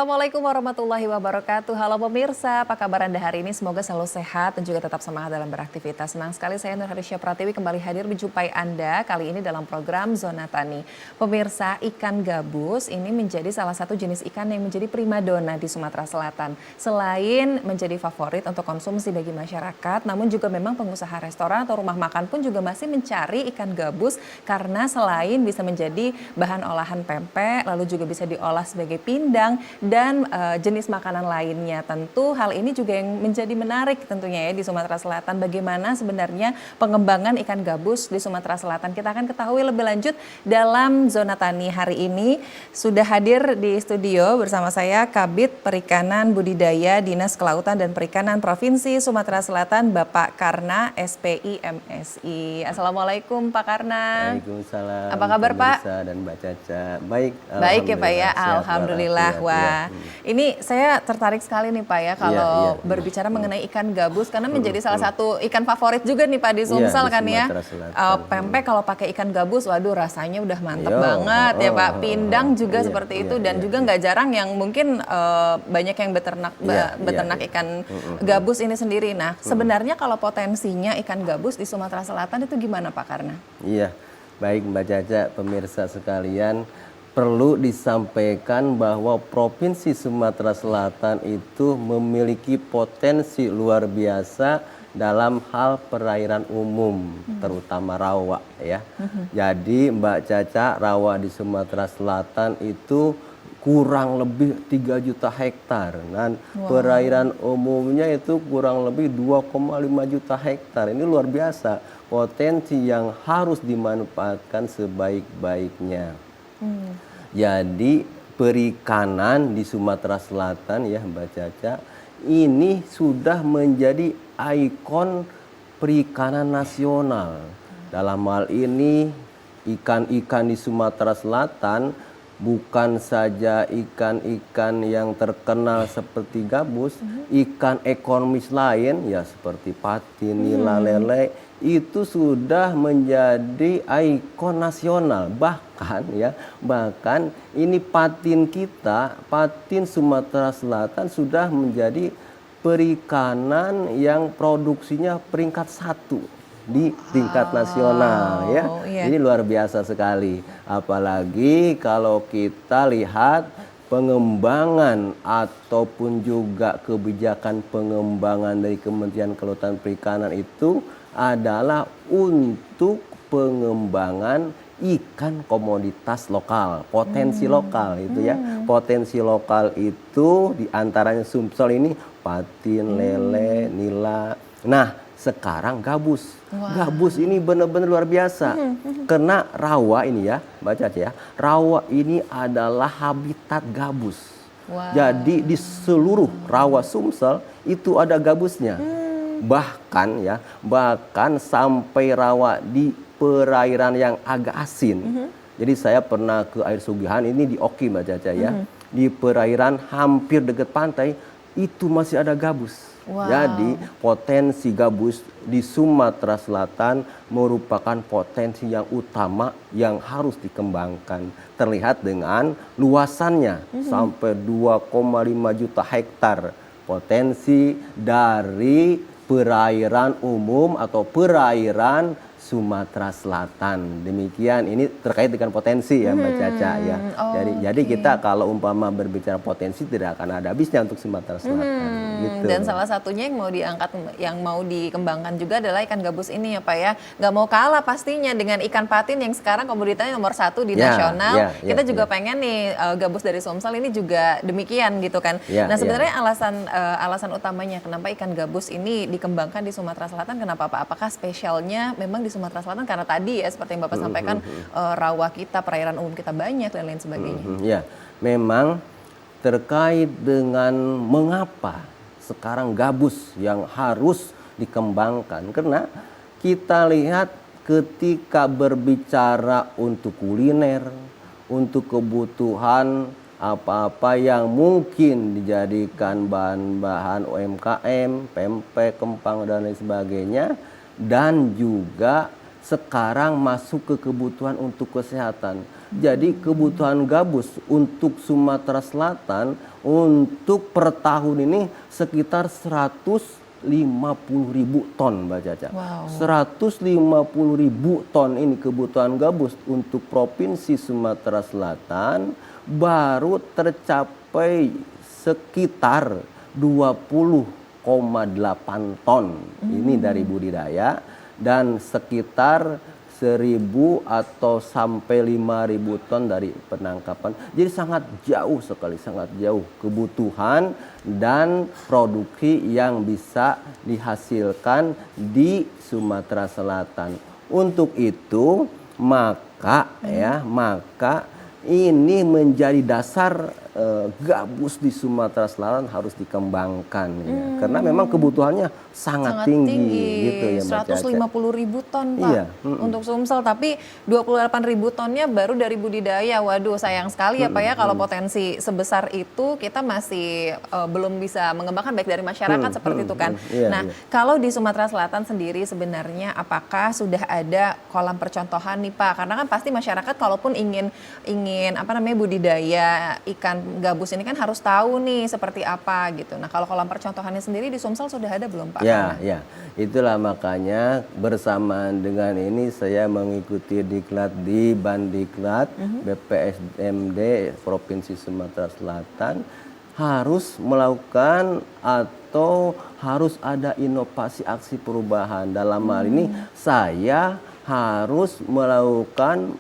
Assalamualaikum warahmatullahi wabarakatuh. Halo pemirsa, apa kabar Anda hari ini? Semoga selalu sehat dan juga tetap semangat dalam beraktivitas. Senang sekali saya Nur Harisya Pratiwi kembali hadir menjumpai Anda kali ini dalam program Zona Tani. Pemirsa, ikan gabus ini menjadi salah satu jenis ikan yang menjadi primadona di Sumatera Selatan. Selain menjadi favorit untuk konsumsi bagi masyarakat, namun juga memang pengusaha restoran atau rumah makan pun juga masih mencari ikan gabus karena selain bisa menjadi bahan olahan pempek, lalu juga bisa diolah sebagai pindang dan jenis makanan lainnya. Tentu hal ini juga yang menjadi menarik tentunya ya di Sumatera Selatan. Bagaimana sebenarnya pengembangan ikan gabus di Sumatera Selatan. Kita akan ketahui lebih lanjut dalam Zona Tani hari ini. Sudah hadir di studio bersama saya Kabid Perikanan Budidaya Dinas Kelautan dan Perikanan Provinsi Sumatera Selatan Bapak Karna SPI MSI. Assalamualaikum Pak Karna. Waalaikumsalam. Apa kabar Pak? Dan Mbak Caca. Baik. Baik ya Pak ya. Alhamdulillah. Wah, ini saya tertarik sekali nih Pak ya kalau berbicara mengenai ikan gabus karena menjadi salah satu ikan favorit juga nih Pak di Sumsel kan ya. Pempek kalau pakai ikan gabus, waduh rasanya udah mantep banget ya Pak. Pindang juga seperti itu dan juga nggak jarang yang mungkin banyak yang beternak ikan gabus ini sendiri. Nah, sebenarnya kalau potensinya ikan gabus di Sumatera Selatan itu gimana Pak Karna? Iya, baik Mbak Caca, pemirsa sekalian. Perlu disampaikan bahwa Provinsi Sumatera Selatan itu memiliki potensi luar biasa dalam hal perairan umum, terutama rawa ya. Jadi Mbak Caca, rawa di Sumatera Selatan itu kurang lebih 3 juta hektar. Dan perairan umumnya itu kurang lebih 2,5 juta hektar. Ini luar biasa, potensi yang harus dimanfaatkan sebaik-baiknya. Jadi perikanan di Sumatera Selatan ya Mbak Caca, ini sudah menjadi ikon perikanan nasional. Dalam hal ini ikan-ikan di Sumatera Selatan bukan saja ikan-ikan yang terkenal seperti gabus, ikan ekonomis lain ya seperti patin, nila, lele itu sudah menjadi ikon nasional. Bahkan ini patin kita, patin Sumatera Selatan sudah menjadi perikanan yang produksinya peringkat 1 di tingkat nasional ya. Ini luar biasa sekali. Apalagi kalau kita lihat pengembangan ataupun juga kebijakan pengembangan dari Kementerian Kelautan Perikanan itu adalah untuk pengembangan ikan komoditas lokal, potensi lokal itu ya. Potensi lokal itu diantaranya Sumsel ini patin, lele, nila. Nah, sekarang gabus. Gabus ini benar-benar luar biasa. Karena rawa ini ya, Mbak Caca ya, rawa ini adalah habitat gabus. Jadi di seluruh rawa Sumsel itu ada gabusnya. Bahkan sampai rawa di perairan yang agak asin. Jadi saya pernah ke air Sugihan ini di Oki Mbak Caca ya. Di perairan hampir dekat pantai itu masih ada gabus. Jadi potensi gabus di Sumatera Selatan merupakan potensi yang utama yang harus dikembangkan. Terlihat dengan luasannya sampai 2,5 juta hektar potensi dari perairan umum atau perairan Sumatera Selatan. Demikian, ini terkait dengan potensi ya Mbak Caca ya. Jadi kita kalau umpama berbicara potensi tidak akan ada habisnya untuk Sumatera Selatan. Gitu. Dan salah satunya yang mau diangkat, yang mau dikembangkan juga adalah ikan gabus ini ya Pak ya. Nggak mau kalah pastinya dengan ikan patin yang sekarang komoditasnya nomor 1 di nasional. Kita juga pengen nih gabus dari Sumsel ini juga demikian gitu kan. Nah sebenarnya alasan utamanya kenapa ikan gabus ini dikembangkan di Sumatera Selatan kenapa Pak? Apakah spesialnya memang di Sumatera Selatan karena tadi ya seperti yang Bapak sampaikan rawa kita, perairan umum kita banyak dan lain sebagainya. Ya, memang terkait dengan mengapa sekarang gabus yang harus dikembangkan karena kita lihat ketika berbicara untuk kuliner, untuk kebutuhan apa-apa yang mungkin dijadikan bahan-bahan UMKM, pempek, kempang dan lain sebagainya. Dan juga sekarang masuk ke kebutuhan untuk kesehatan. Jadi kebutuhan gabus untuk Sumatera Selatan untuk per tahun ini sekitar 150.000 ton, Mbak Caca. Wow. 150.000 ton ini kebutuhan gabus untuk Provinsi Sumatera Selatan baru tercapai sekitar 20,8 ton. Ini dari budidaya dan sekitar 1.000 atau sampai 5.000 ton dari penangkapan. Jadi sangat jauh sekali, sangat jauh kebutuhan dan produksi yang bisa dihasilkan di Sumatera Selatan. Untuk itu maka ini menjadi dasar gabus di Sumatera Selatan harus dikembangkan ya. Karena memang kebutuhannya sangat tinggi gitu ya Mbak Caca. 150.000 ton Pak untuk Sumsel, tapi 28.000 tonnya baru dari budidaya. Waduh, sayang sekali ya Pak ya kalau potensi sebesar itu kita masih belum bisa mengembangkan baik dari masyarakat seperti itu kan. Nah, kalau di Sumatera Selatan sendiri sebenarnya apakah sudah ada kolam percontohan nih Pak? Karena kan pasti masyarakat kalaupun ingin budidaya ikan gabus ini kan harus tahu nih seperti apa gitu. Nah, kalau kolam percontohannya sendiri di Sumsel sudah ada belum Pak? Ya, itulah makanya bersamaan dengan ini saya mengikuti diklat di Bandiklat BPSDMD Provinsi Sumatera Selatan harus melakukan atau harus ada inovasi aksi perubahan. Dalam hal ini saya harus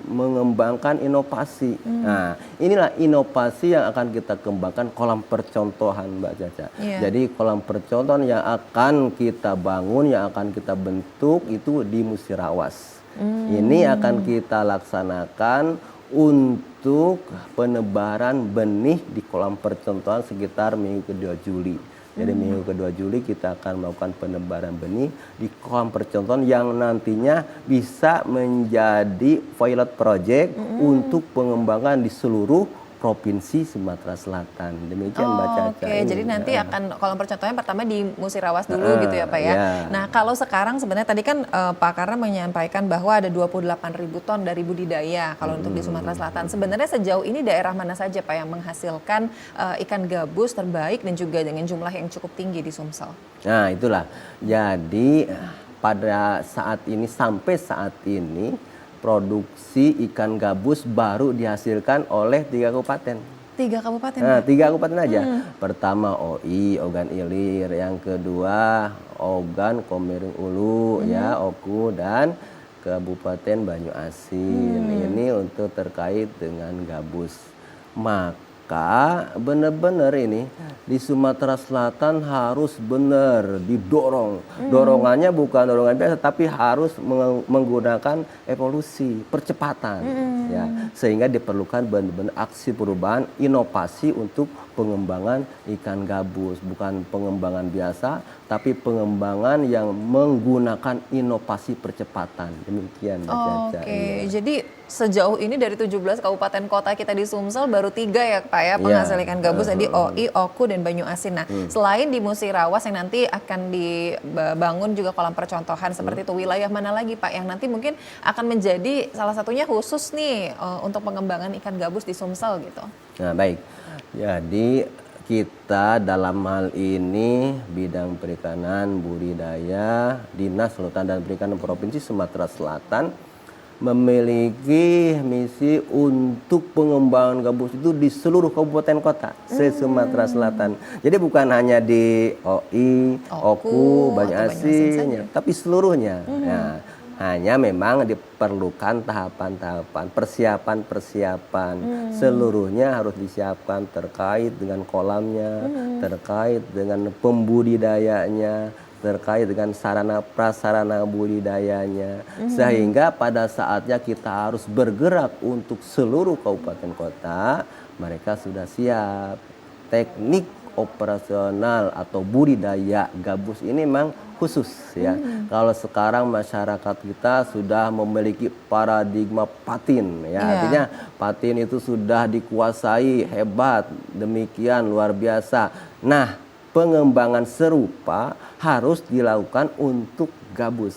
mengembangkan inovasi. Nah, inilah inovasi yang akan kita kembangkan, kolam percontohan Mbak Caca. Jadi kolam percontohan yang akan kita bangun, yang akan kita bentuk itu di Musirawas. Ini akan kita laksanakan untuk penebaran benih di kolam percontohan sekitar minggu kedua Juli. Jadi minggu kedua Juli kita akan melakukan penebaran benih di kolam percontohan yang nantinya bisa menjadi pilot project untuk pengembangan di seluruh Provinsi Sumatera Selatan. Demikian Mbak Caca. Oke, jadi nanti akan kolam percontohan pertama di Musirawas dulu gitu ya Pak ya. Nah, kalau sekarang sebenarnya tadi kan Pak Karna menyampaikan bahwa ada 28.000 ton dari budidaya kalau untuk di Sumatera Selatan. Sebenarnya sejauh ini daerah mana saja Pak yang menghasilkan ikan gabus terbaik dan juga dengan jumlah yang cukup tinggi di Sumsel? Nah, itulah. Jadi pada saat ini sampai saat ini produksi ikan gabus baru dihasilkan oleh 3 kabupaten. 3 kabupaten? Nah, 3 kabupaten aja. Pertama OI, Ogan Ilir. Yang kedua Ogan Komering Ulu, ya, Oku, dan Kabupaten Banyu Asin. Ini untuk terkait dengan gabus. Maka benar-benar ini di Sumatera Selatan harus benar didorong. Dorongannya bukan dorongan biasa, tapi harus menggunakan evolusi, percepatan, ya, sehingga diperlukan benar-benar aksi perubahan, inovasi untuk pengembangan ikan gabus, bukan pengembangan biasa, tapi pengembangan yang menggunakan inovasi percepatan. Demikian Mbak Caca. Oke, jadi sejauh ini dari 17 kabupaten kota kita di Sumsel baru 3 ya Pak ya penghasil ikan gabus, jadi OI, Oku, dan Banyu Asin. Nah, selain di Musirawas yang nanti akan dibangun juga kolam percontohan seperti itu, wilayah mana lagi Pak yang nanti mungkin akan menjadi salah satunya khusus nih untuk pengembangan ikan gabus di Sumsel gitu? Nah, baik. Jadi kita dalam hal ini bidang perikanan budidaya Dinas Kelautan dan Perikanan Provinsi Sumatera Selatan memiliki misi untuk pengembangan gabus itu di seluruh kabupaten kota se-Sumatera Selatan. Jadi bukan hanya di OI, Oku, Banyu Asin, tapi seluruhnya. Nah, hanya memang diperlukan tahapan-tahapan, persiapan-persiapan. Seluruhnya harus disiapkan terkait dengan kolamnya, terkait dengan pembudidayanya, terkait dengan sarana prasarana budidayanya, sehingga pada saatnya kita harus bergerak untuk seluruh kabupaten kota, mereka sudah siap. Teknik operasional atau budidaya gabus ini memang khusus ya. Kalau sekarang masyarakat kita sudah memiliki paradigma patin ya. Artinya patin itu sudah dikuasai, hebat, demikian luar biasa. Nah, pengembangan serupa harus dilakukan untuk gabus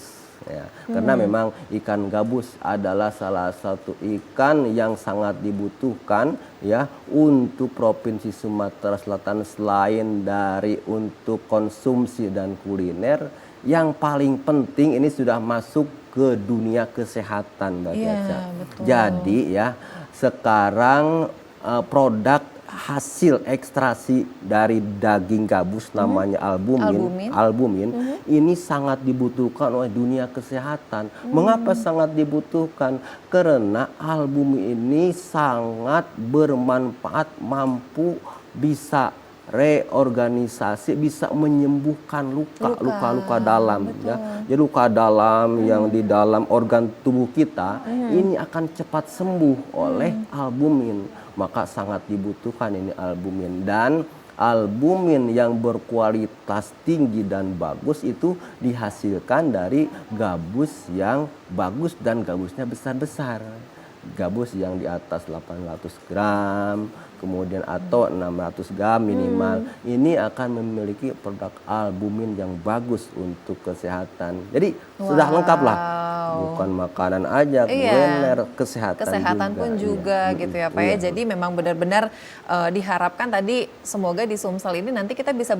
ya. Karena memang ikan gabus adalah salah satu ikan yang sangat dibutuhkan ya untuk Provinsi Sumatera Selatan, selain dari untuk konsumsi dan kuliner, yang paling penting ini sudah masuk ke dunia kesehatan, Mbak Caca. betul. Jadi ya sekarang produk hasil ekstraksi dari daging gabus namanya albumin ini sangat dibutuhkan oleh dunia kesehatan. Mengapa sangat dibutuhkan? Karena albumin ini sangat bermanfaat, mampu bisa reorganisasi, bisa menyembuhkan luka dalam ya. Jadi luka dalam yang di dalam organ tubuh kita ini akan cepat sembuh oleh albumin. Maka sangat dibutuhkan ini albumin, dan albumin yang berkualitas tinggi dan bagus itu dihasilkan dari gabus yang bagus dan gabusnya besar-besar. Gabus yang di atas 800 gram, kemudian atau 600 gram minimal, ini akan memiliki produk albumin yang bagus untuk kesehatan. Jadi sudah lengkap lah, bukan makanan aja, kuliner, kesehatan pun juga gitu ya Pak ya. Jadi memang benar-benar diharapkan tadi semoga di Sumsel ini nanti kita bisa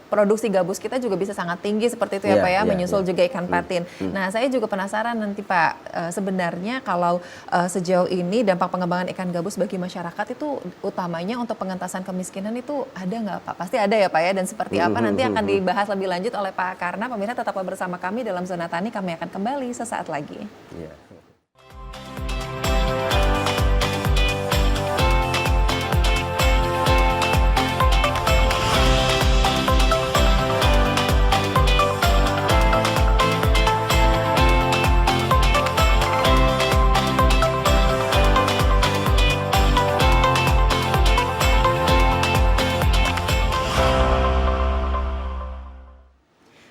produksi gabus kita juga bisa sangat tinggi seperti itu ya Pak ya, menyusul juga ikan patin. Nah saya juga penasaran nanti Pak, sebenarnya kalau sejauh ini dampak pengembangan ikan gabus bagi masyarakat itu utamanya untuk pengentasan kemiskinan itu ada nggak Pak? Pasti ada ya Pak ya, dan seperti apa nanti akan dibahas lebih lanjut oleh Pak Karna. Pemirsa tetaplah bersama kami dalam Zona Tani, kami akan kembali sesaat lagi.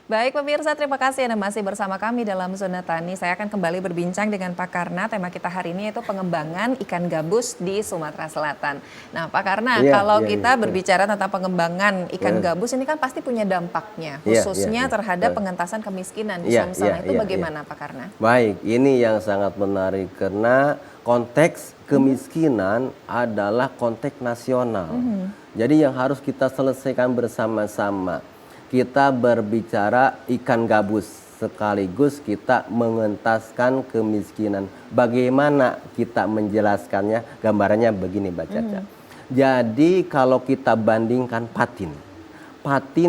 Baik pemirsa, terima kasih Anda masih bersama kami dalam Zona Tani. Saya akan kembali berbincang dengan Pak Karna. Tema kita hari ini yaitu pengembangan ikan gabus di Sumatera Selatan. Nah Pak Karna, kalau kita berbicara tentang pengembangan ikan gabus ini kan pasti punya dampaknya, khususnya terhadap pengentasan kemiskinan di Sumsel. Itu bagaimana Pak Karna? Baik, ini yang sangat menarik karena konteks kemiskinan adalah konteks nasional. Jadi yang harus kita selesaikan bersama-sama. Kita berbicara ikan gabus, sekaligus kita mengentaskan kemiskinan. Bagaimana kita menjelaskannya? Gambarannya begini Mbak Caca. Jadi kalau kita bandingkan patin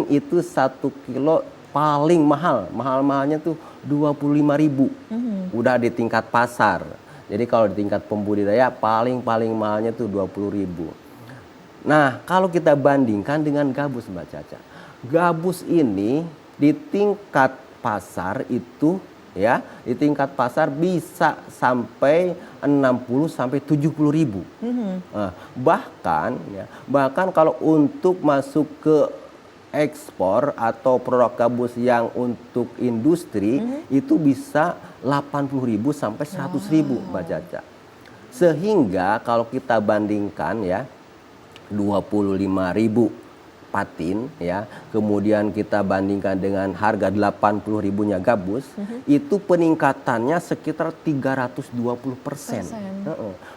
itu 1 kilo paling mahal. Mahal-mahalnya tuh 25.000. Udah di tingkat pasar. Jadi kalau di tingkat pembudidaya paling mahalnya tuh 20.000. Nah kalau kita bandingkan dengan gabus Mbak Caca. Gabus ini di tingkat pasar itu ya, di tingkat pasar bisa sampai 60 sampai 70.000. Bahkan kalau untuk masuk ke ekspor atau produk gabus yang untuk industri itu bisa 80.000 sampai 100.000 Mbak Caca. Sehingga kalau kita bandingkan ya 25.000 patin ya, kemudian kita bandingkan dengan harga 80.000-nya gabus, itu peningkatannya sekitar 320%.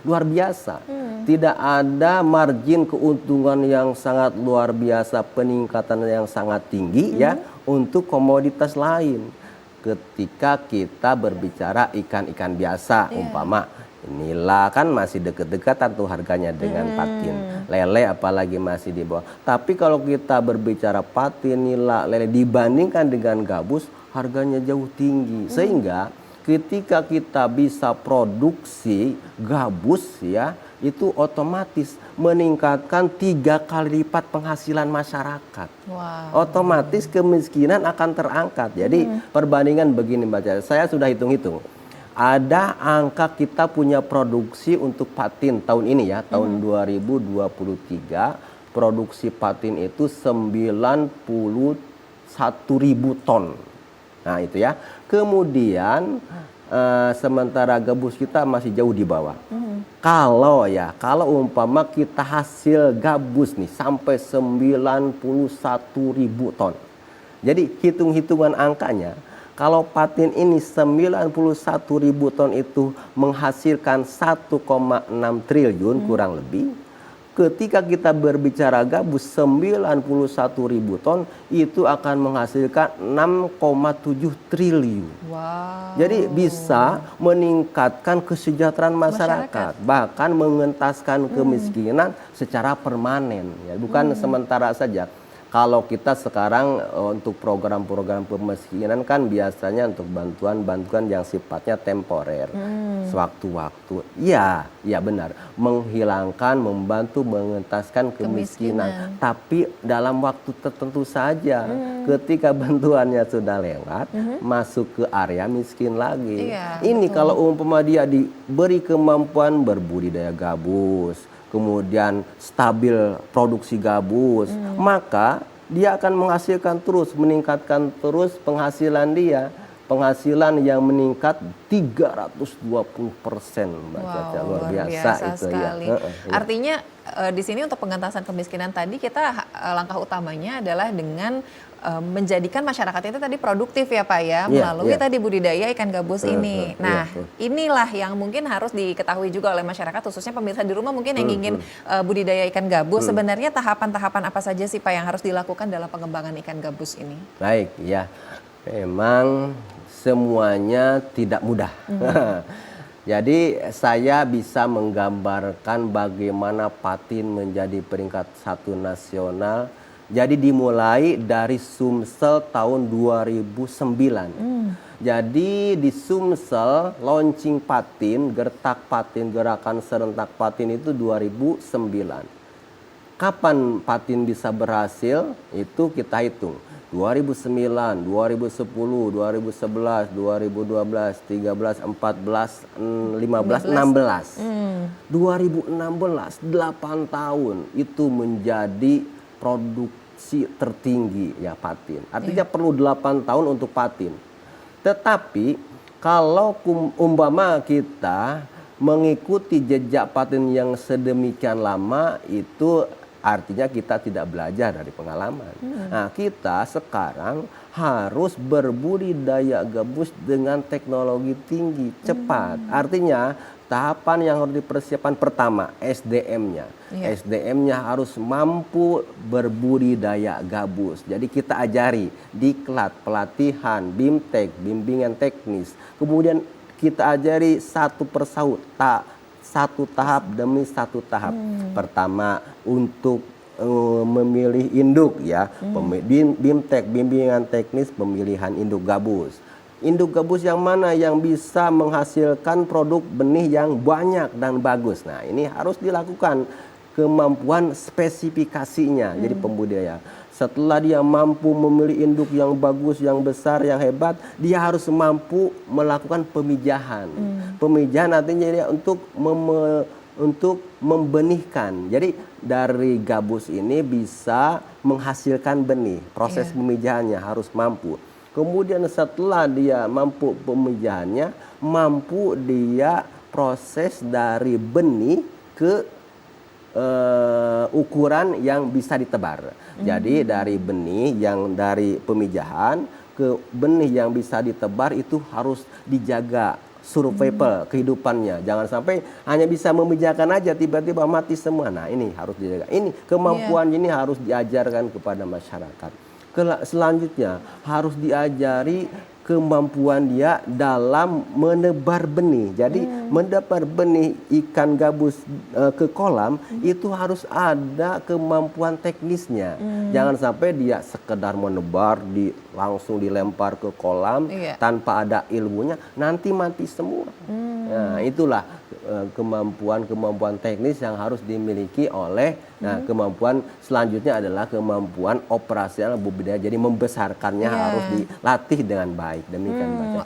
Luar biasa. Tidak ada margin keuntungan yang sangat luar biasa, peningkatan yang sangat tinggi ya untuk komoditas lain. Ketika kita berbicara ikan-ikan biasa, umpama inilah kan masih deket-dekatan tuh harganya dengan patin. Lele apalagi masih di bawah. Tapi kalau kita berbicara patin, nila, lele dibandingkan dengan gabus, harganya jauh tinggi. Sehingga ketika kita bisa produksi gabus ya, itu otomatis meningkatkan 3 kali lipat penghasilan masyarakat. Otomatis kemiskinan akan terangkat. Jadi perbandingan begini Mbak Caca, saya sudah hitung-hitung. Ada angka kita punya produksi untuk patin tahun ini ya, tahun 2023 produksi patin itu 91.000 ton. Nah itu ya. Kemudian sementara gabus kita masih jauh di bawah. Kalau umpama kita hasil gabus nih sampai 91.000 ton. Jadi hitung-hitungan angkanya, Kalau patin ini 91.000 ton itu menghasilkan 1,6 triliun kurang lebih. Ketika kita berbicara gabus 91.000 ton itu akan menghasilkan 6,7 triliun. Wow. Jadi bisa meningkatkan kesejahteraan masyarakat, bahkan mengentaskan kemiskinan secara permanen, ya, bukan sementara saja. Kalau kita sekarang untuk program-program pemiskinan kan biasanya untuk bantuan-bantuan yang sifatnya temporer, sewaktu-waktu. Iya, iya benar, menghilangkan, membantu mengentaskan kemiskinan. Tapi dalam waktu tertentu saja. Ketika bantuannya sudah lewat, masuk ke area miskin lagi. Iya, Ini betul. kalau umpama dia diberi kemampuan berbudidaya gabus, kemudian stabil produksi gabus, maka dia akan menghasilkan terus, meningkatkan terus penghasilan dia. Penghasilan yang meningkat 320%, Mbak Caca. Wow, Luar biasa itu sekali. ya. Artinya di sini untuk pengentasan kemiskinan tadi kita langkah utamanya adalah dengan menjadikan masyarakat itu tadi produktif ya Pak ya, melalui tadi budidaya ikan gabus ini. Nah, inilah yang mungkin harus diketahui juga oleh masyarakat, khususnya pemirsa di rumah mungkin yang ingin budidaya ikan gabus. Sebenarnya tahapan-tahapan apa saja sih Pak yang harus dilakukan dalam pengembangan ikan gabus ini? Baik, ya. Memang semuanya tidak mudah. Jadi saya bisa menggambarkan bagaimana patin menjadi peringkat 1 nasional. Jadi dimulai dari Sumsel tahun 2009. Jadi di Sumsel launching patin, gertak patin, gerakan serentak patin itu 2009. Kapan patin bisa berhasil? Itu kita hitung. 2009, 2010, 2011, 2012, 13, 14, 15, 16. 2016, 8 tahun itu menjadi produksi tertinggi ya patin. Artinya perlu 8 tahun untuk patin. Tetapi kalau umpama kita mengikuti jejak patin yang sedemikian lama, itu artinya kita tidak belajar dari pengalaman. Nah, kita sekarang harus berbudidaya gabus dengan teknologi tinggi, cepat. Artinya tahapan yang harus dipersiapkan pertama SDM-nya. SDM-nya harus mampu berbudidaya gabus. Jadi kita ajari diklat, pelatihan, BIMTEK, bimbingan teknis. Kemudian kita ajari satu persatu, satu tahap demi satu tahap. Pertama untuk memilih induk ya, BIMTEK, bimbingan teknis pemilihan induk gabus. Induk gabus yang mana yang bisa menghasilkan produk benih yang banyak dan bagus. Nah, ini harus dilakukan kemampuan spesifikasinya. Jadi pembudidaya. Setelah dia mampu memilih induk yang bagus, yang besar, yang hebat, dia harus mampu melakukan pemijahan. Pemijahan artinya dia untuk membenihkan. Jadi dari gabus ini bisa menghasilkan benih. Proses pemijahannya harus mampu. Kemudian setelah dia mampu pemijahannya, mampu dia proses dari benih ke ukuran yang bisa ditebar. Jadi dari benih yang dari pemijahan ke benih yang bisa ditebar itu harus dijaga survival kehidupannya. Jangan sampai hanya bisa memijakan aja tiba-tiba mati semua. Nah, ini harus dijaga. Ini kemampuan ini harus diajarkan kepada masyarakat. Selanjutnya harus diajari kemampuan dia dalam menebar benih. Jadi menebar benih ikan gabus ke kolam itu harus ada kemampuan teknisnya. Jangan sampai dia sekedar menebar langsung dilempar ke kolam tanpa ada ilmunya, nanti mati semua. Nah, itulah kemampuan teknis yang harus dimiliki oleh kemampuan selanjutnya adalah kemampuan operasional budidaya. Jadi membesarkannya harus dilatih dengan baik. Demikian Mbak Caca.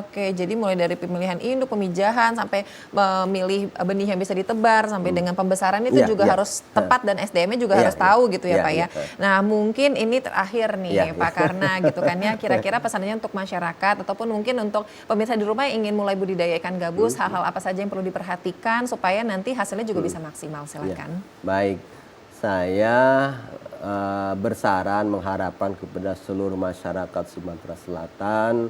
Oke, jadi mulai dari pemilihan induk, pemijahan sampai memilih benih yang bisa ditebar sampai dengan pembesaran itu juga harus tepat dan SDM-nya juga harus tahu gitu ya Pak ya. Nah, mungkin ini terakhir nih Pak Karna gitu kan ya. Kira-kira pesannya untuk masyarakat ataupun mungkin untuk pemirsa di rumah yang ingin mulai budidaya ikan gabus, hal-hal apa saja yang perlu diperhatikan supaya nanti hasilnya juga bisa maksimal. Silakan. Baik. Saya bersaran mengharapkan kepada seluruh masyarakat Sumatera Selatan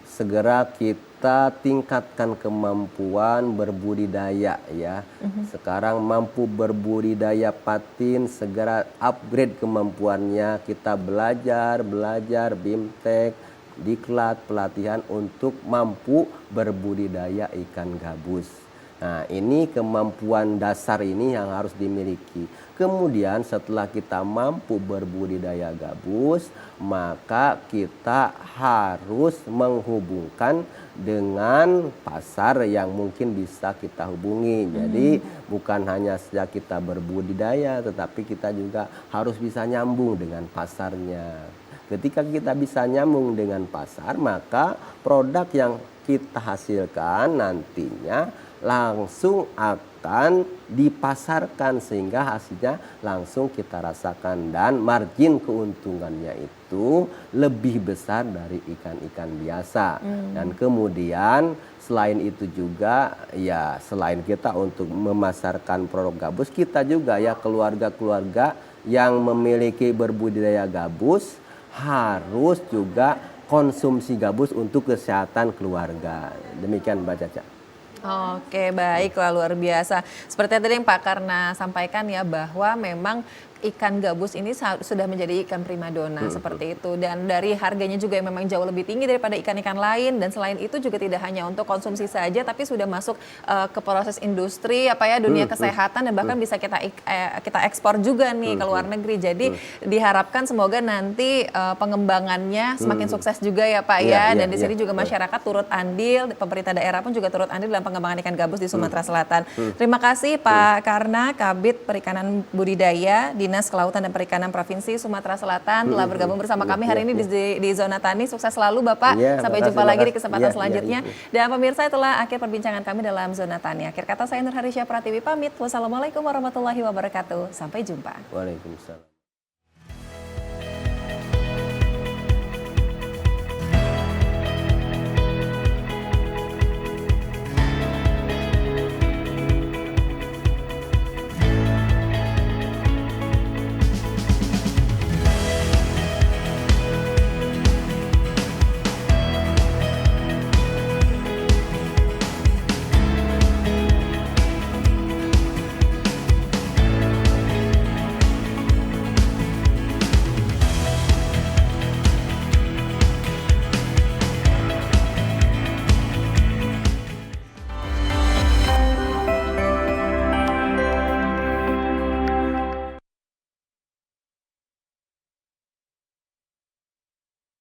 segera kita tingkatkan kemampuan berbudidaya ya. Sekarang mampu berbudidaya patin, segera upgrade kemampuannya. Kita belajar BIMTEK, diklat, pelatihan untuk mampu berbudidaya ikan gabus. Nah, ini kemampuan dasar ini yang harus dimiliki. Kemudian setelah kita mampu berbudidaya gabus, maka kita harus menghubungkan dengan pasar yang mungkin bisa kita hubungi. Jadi bukan hanya saja kita berbudidaya, tetapi kita juga harus bisa nyambung dengan pasarnya. Ketika kita bisa nyambung dengan pasar, maka produk yang kita hasilkan nantinya langsung akan dipasarkan sehingga hasilnya langsung kita rasakan dan margin keuntungannya itu lebih besar dari ikan-ikan biasa. Dan kemudian selain itu juga ya selain kita untuk memasarkan produk gabus, kita juga ya keluarga-keluarga yang memiliki berbudidaya gabus harus juga konsumsi gabus untuk kesehatan keluarga. Demikian Mbak Caca. Oke, baiklah, luar biasa. Seperti tadi yang Pak Karna sampaikan ya, bahwa memang ikan gabus ini sudah menjadi ikan primadona seperti itu, dan dari harganya juga yang memang jauh lebih tinggi daripada ikan-ikan lain, dan selain itu juga tidak hanya untuk konsumsi saja tapi sudah masuk ke proses industri dunia kesehatan, dan bahkan bisa kita ekspor juga nih ke luar negeri. Jadi diharapkan semoga nanti pengembangannya semakin sukses juga ya Pak dan di sini juga masyarakat turut andil, pemerintah daerah pun juga turut andil dalam pengembangan ikan gabus di Sumatera Selatan. Terima kasih Pak Karna, Kabid Perikanan Budidaya Dinas Kelautan dan Perikanan Provinsi Sumatera Selatan telah bergabung bersama kami hari ini di Zona Tani. Sukses selalu Bapak. Sampai jumpa lagi di kesempatan selanjutnya. Dan pemirsa, itulah akhir perbincangan kami dalam Zona Tani. Akhir kata saya Nur Harisya Pratiwi pamit. Wassalamualaikum warahmatullahi wabarakatuh. Sampai jumpa. Waalaikumsalam.